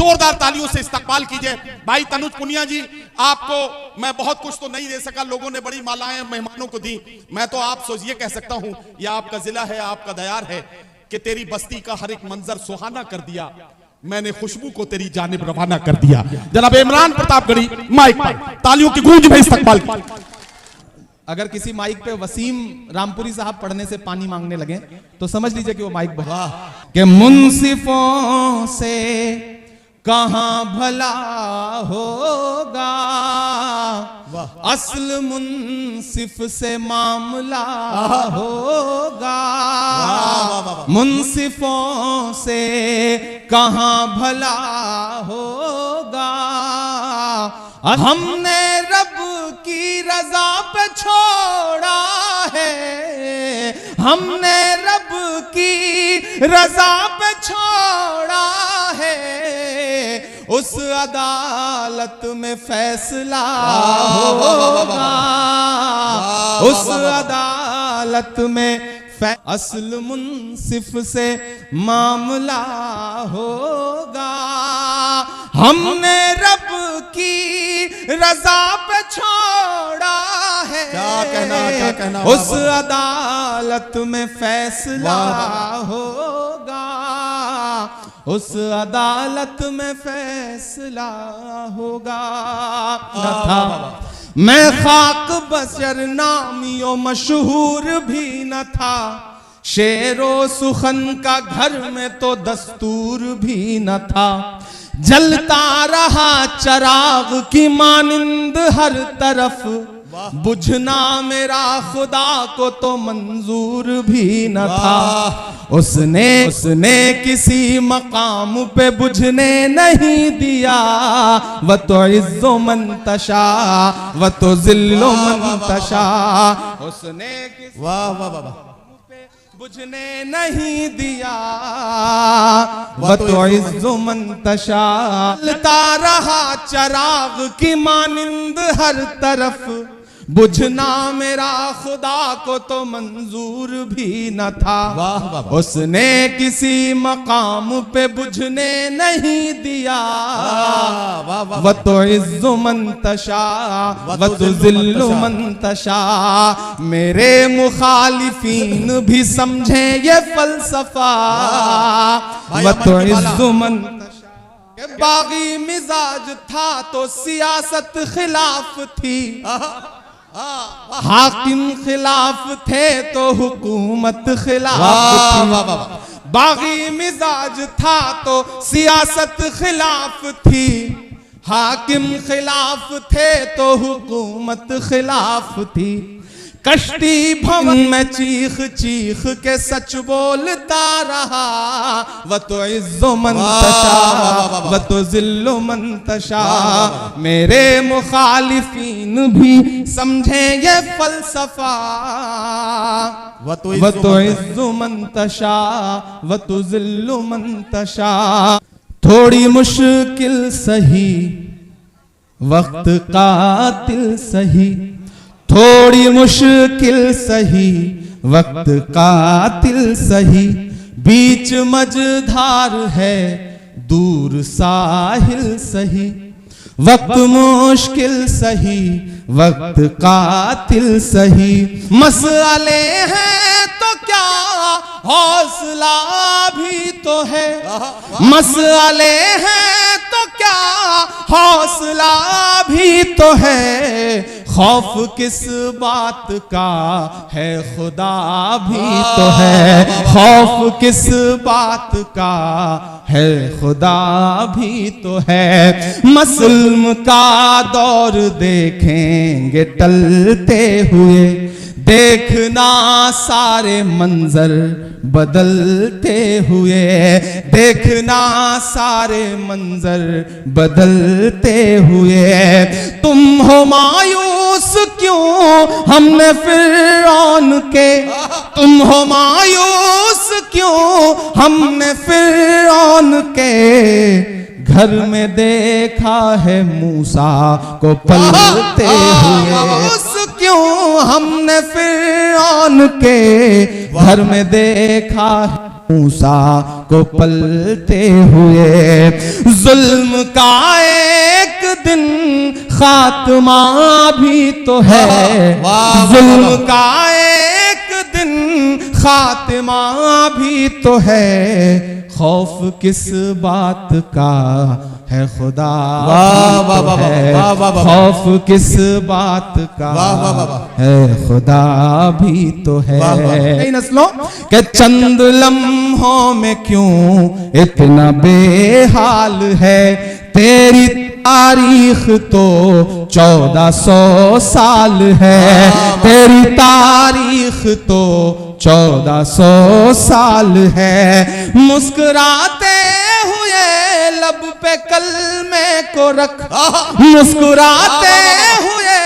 जोरदार तालियों से इस्तकबाल कीजिए। भाई तनुज पुनिया जी, आपको मैं बहुत कुछ तो नहीं दे सका, लोगों ने बड़ी मालाएं मेहमानों को दी। मैं तो आपसे ये कह सकता हूं, यह आपका जिला है, आपका दयार है कि तेरी बस्ती का हर एक मंजर सुहाना कर दिया, मैंने खुशबू को तेरी जानिब रवाना कर दिया। जनाब इमरान प्रतापगढ़ी माइक पर तालियों की गूंज में इस्तकबाल। अगर किसी माइक पे वसीम रामपुरी साहब पढ़ने से पानी मांगने लगे तो समझ लीजिए कि वो माइक बहा कि मुंसिफों से कहां भला होगा, असल मुंसिफ से मामला होगा, मुंसिफों से कहां भला होगा, हमने रब की रजा पे छोड़ा है, हमने रब की रजा पे छोड़ा है, उस अदालत में फैसला होगा, उस अदालत में असल मुंसिफ से मामला होगा, हमने रब की रजा पे छोड़ा है, क्या कहना उस अदालत में फैसला होगा, उस अदालत में फैसला होगा। मैं खाक बशर नामियों मशहूर भी न था, शेरो सुखन का घर में तो दस्तूर भी न था, जलता रहा चराग की मानिंद हर तरफ, बुझना मेरा खुदा को तो मंजूर भी न था, उसने किसी मकाम पे बुझने नहीं दिया, वह तो इज्जो मंतशा वह तो जिल्लो मंतशा, उसने किसी पे बुझने नहीं दिया, वह तो इज्जो मंतशा, जलता रहा चराग की मानिंद हर तरफ, बुझना मेरा खुदा को तो मंजूर भी न था, उसने किसी मकाम पे बुझने नहीं दिया, वह तो इज्जो मंतशा वह तो जिल्लो मंतशा, मेरे मुखालिफीन भी समझे ये फलसफा, वह तो इज्जो मंतशा। बागी मिजाज था तो सियासत खिलाफ थी, हाकिम खिलाफ थे तो हुकूमत खिलाफ थी, बागी मिजाज था तो सियासत खिलाफ थी, हाकिम खिलाफ थे तो हुकूमत खिलाफ थी, कश्ती भवन में चीख चीख के सच बोलता रहा, वह तो इज्जो मंतशा वह तो जिल्लो मंतशा, मेरे मुखालिफीन भी समझे ये फलसफा, वह तो इज्जो मंतशा वह तो जिल्लो मंतशा, थोड़ी मुश्किल सही वक्त कातिल सही, थोड़ी मुश्किल सही वक्त कातिल सही, बीच मझधार है दूर साहिल सही, वक्त मुश्किल सही वक्त कातिल सही, मसले हैं तो क्या हौसला भी तो है, मसले हैं तो क्या हौसला भी तो है, खौफ किस बात का है खुदा भी तो है, खौफ किस बात का है खुदा भी तो है, मसल्म का दौर देखेंगे टलते हुए, देखना सारे मंजर बदलते हुए, देखना सारे मंजर बदलते हुए, तुम हो मायूस क्यों हमने फिरौन के, तुम हो मायूस क्यों हमने फिरौन के, घर में देखा है मूसा को पलते हुए, क्यों हमने फिरौन के घर में देखा मूसा को पलते हुए। जुल्म का एक दिन खात्मा भी तो है, जुल्म का एक दिन खात्मा भी तो है, खौफ किस बात का है खुदा खौफ किस बात का है खुदा भी तो है। कई नस्लों के चंद लम्हों में क्यों इतना बेहाल है, तेरी तारीख तो 1400 साल है, तेरी तारीख तो 1400 साल है। मुस्कुराते हुए लब पे कलमे को रख, मुस्कुराते हुए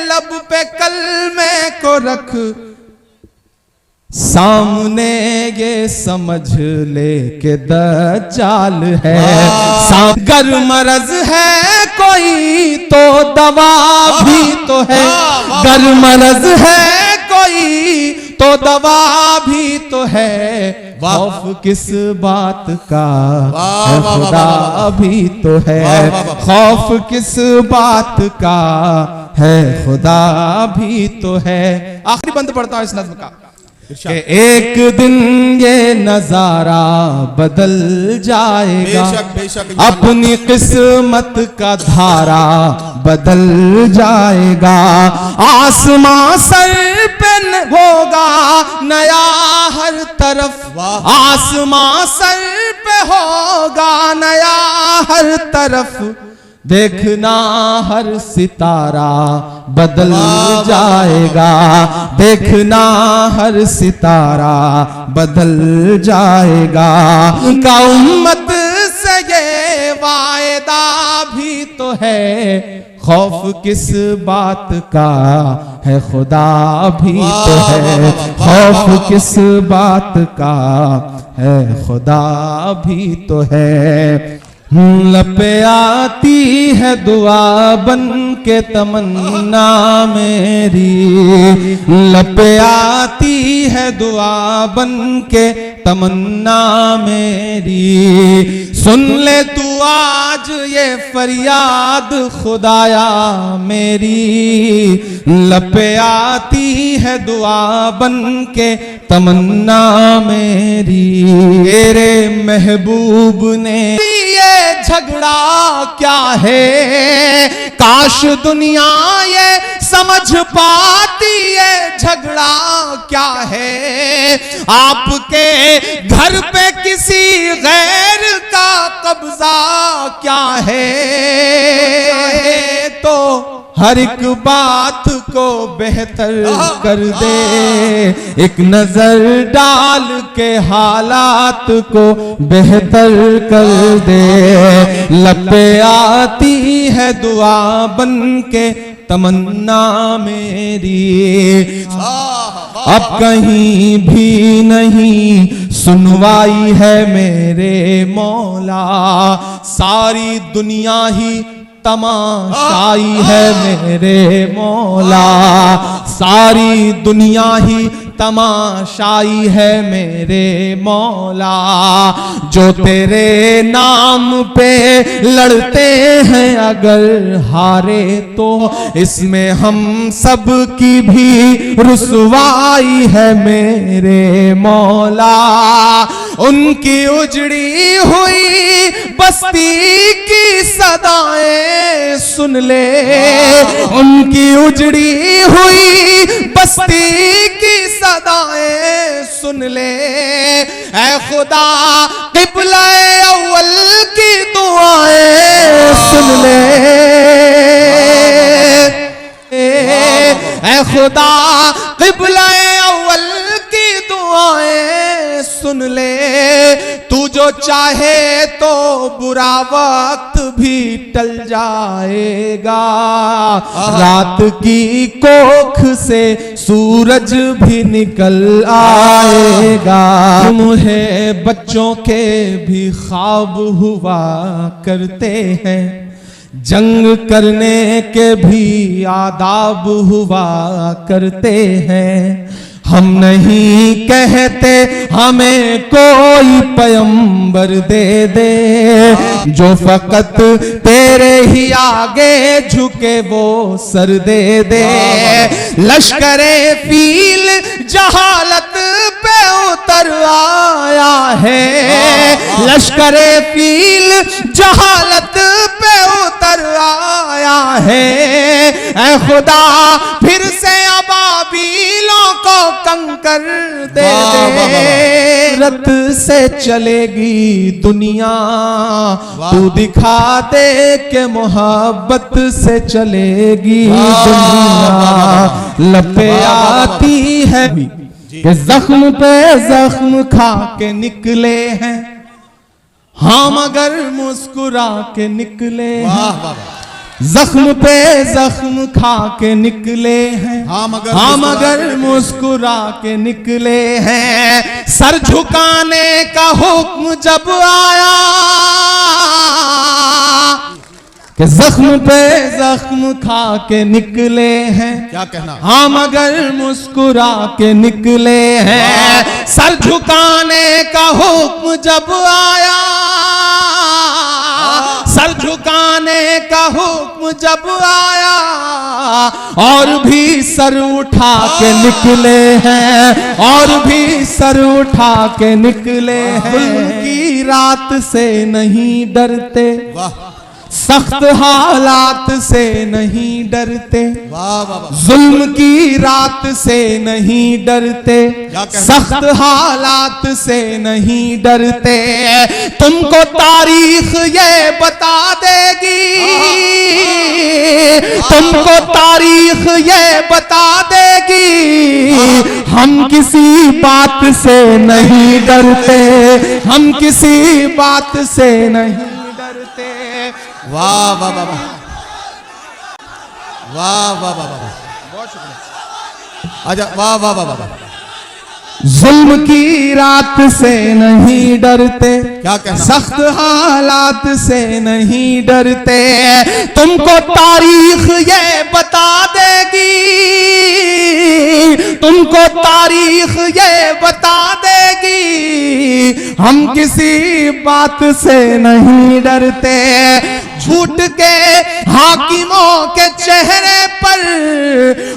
लब पे कलमे को रख, सामने ये समझ ले के दज्जाल है। गर मरज है कोई तो दवा भी तो है, गर मरज है कोई तो दवा भी तो है, खौफ किस बात का है खुदा भी तो है, खौफ किस बात का है खुदा भी तो है। आखिरी बंद पढ़ता हूं इस नज़्म का कि एक दिन ये नजारा बदल जाएगा, बेशक, बेशक, अपनी किस्मत का धारा बदल जाएगा। आसमां सर पे होगा नया हर तरफ, आसमां सर पे होगा नया हर तरफ, देखना हर सितारा बदल जाएगा, देखना हर सितारा बदल जाएगा। उनका उम्मत से ये वायदा भी तो है, खौफ किस बात का है खुदा भी तो है, खौफ किस बात का है खुदा भी तो है। लपे आती है दुआ बन के तमन्ना मेरी, लपे आती है दुआ बन के तमन्ना मेरी, सुन ले तू आज ये फरियाद खुदाया मेरी, लपे आती है दुआ बन के तमन्ना मेरी। तेरे महबूब ने ये झगड़ा क्या है, काश दुनिया ये समझ पाती ये झगड़ा क्या है। आपके घर पे किसी गैर का कब्जा क्या है, तो हर एक बात को बेहतर कर दे, एक नजर डाल के हालात को बेहतर कर दे। लपे आती है दुआ बन के तमन्ना मेरी, अब कहीं भी नहीं सुनवाई है मेरे मौला, सारी दुनिया ही तमाशाई है मेरे मौला, सारी दुनिया ही तमाशाई है मेरे मौला। जो तेरे नाम पे लड़ते हैं अगर हारे तो इसमें हम सब की भी रुसवाई है मेरे मौला। उनकी उजड़ी हुई बस्ती की सदाएं सुन ले, उनकी उजड़ी हुई बस्ती की सदाएं सुन ले। ऐ खुदा क़िबला अव्वल की दुआएं सुन ले, ऐ खुदा क़िबला अव्वल की दुआएं सुन ले। तू जो चाहे तो बुरा वक्त भी टल जाएगा, रात की कोख से सूरज भी निकल आएगा। मुझे बच्चों के भी ख्वाब हुआ करते हैं, जंग करने के भी आदाब हुआ करते हैं। हम नहीं कहते हमें कोई पैगंबर दे दे, जो फकत तेरे ही आगे झुके वो सर दे दे। लश्करे फील जहालत पे उतर आया है, लश्करे फील जहालत पे उतर आया है। ऐ खुदा फिर से अबाबीलों को कंकर दे दे। रत से चलेगी दुनिया, तू दिखा दे के मोहब्बत से चलेगी दुनिया। लपे आती है कि जख्म पे जख्म खा के निकले हैं, हाँ मगर मुस्कुरा के निकले हैं। जख्म पे जख्म खा के निकले हैं, हाँ मगर मुस्कुरा के निकले हैं। सर झुकाने का हुक्म जब आया कि जख्म पे जख्म खा के निकले हैं, क्या कहना, हाँ मगर मुस्कुरा के निकले हैं। सर झुकाने का हुक्म जब आया, सर झुकाने का हुक्म जब आया, और भी सर उठा के निकले हैं, और भी सर उठा के निकले हैं। जुल्म की रात से नहीं डरते, सख्त हालात से नहीं डरते, जुल्म की रात से नहीं डरते, सख्त हालात से नहीं डरते। तुमको तारीख ये बता देगी, तुमको तारीख ये बता देगी। हम किसी बात से नहीं डरते, हम किसी बात से नहीं डरते। वाह वाह वाह वाह वाह वाह वाह वाह, बहुत शुक्रिया। आजा, वाह वाह वाह वाह। जुल्म की रात से नहीं डरते, क्या कहना, सख्त हालात से नहीं डरते। तुमको तारीख ये बता देगी, तुमको तारीख ये बता देगी। हम किसी बात से नहीं डरते। झूठ के हाकिमों के चेहरे पर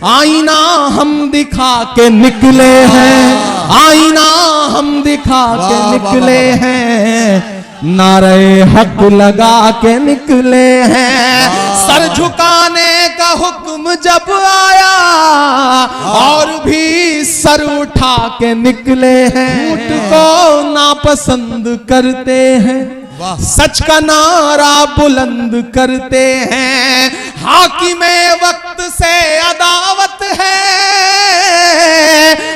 आईना हम दिखा के निकले हैं, आईना हम दिखा के निकले हैं। नारे हक लगा के निकले हैं। सर झुकाने का हुक्म जब आया, और भी सर उठा के निकले हैं। झूठ को नापसंद करते हैं, सच का नारा बुलंद करते हैं। हाकिमे वक्त से अदावत है,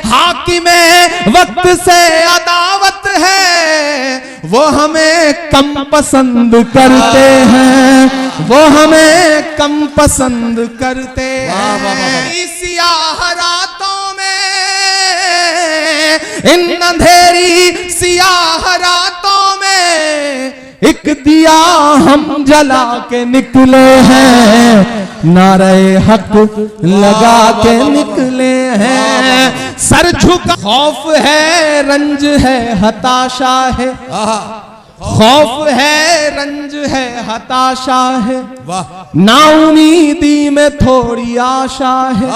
हाकिमे वक्त से अदावत है। वो हमें कम पसंद करते हैं, वो हमें कम पसंद करते हैं। सियाह रातों में, इन अंधेरी सियाह रातों में, एक दिया हम जला के निकले हैं। नारे हक लगा के निकले हैं। सर झुका, खौफ है, रंज है, हताशा है। खौफ है, रंज है, हताशा है। नाउमीदी में थोड़ी आशा है।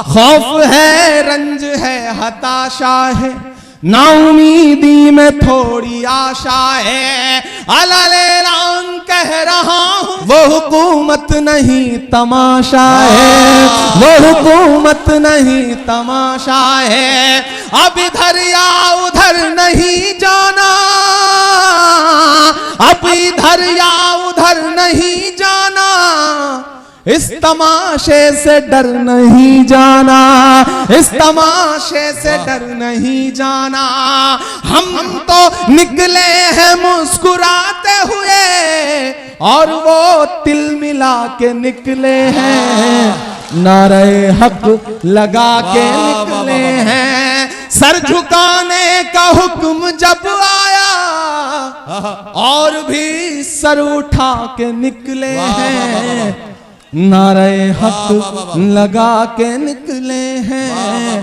खौफ है, रंज है, हताशा है। नाउमीदी में थोड़ी आशा है। अलालेलान कह रहा हूँ, वो हुकूमत नहीं तमाशा है, वो हुकूमत नहीं तमाशा है। अब इधर या उधर नहीं जाना, अब इधर या उधर नहीं जाना। इस तमाशे से डर नहीं जाना, इस तमाशे से डर नहीं जाना। हम तो निकले हैं मुस्कुराते हुए, और वो तिल मिला के निकले हैं। नारे हक लगा के निकले हैं। सर झुकाने का हुक्म जब आया, और भी सर उठा के निकले हैं। नारे हक लगा के निकले हैं।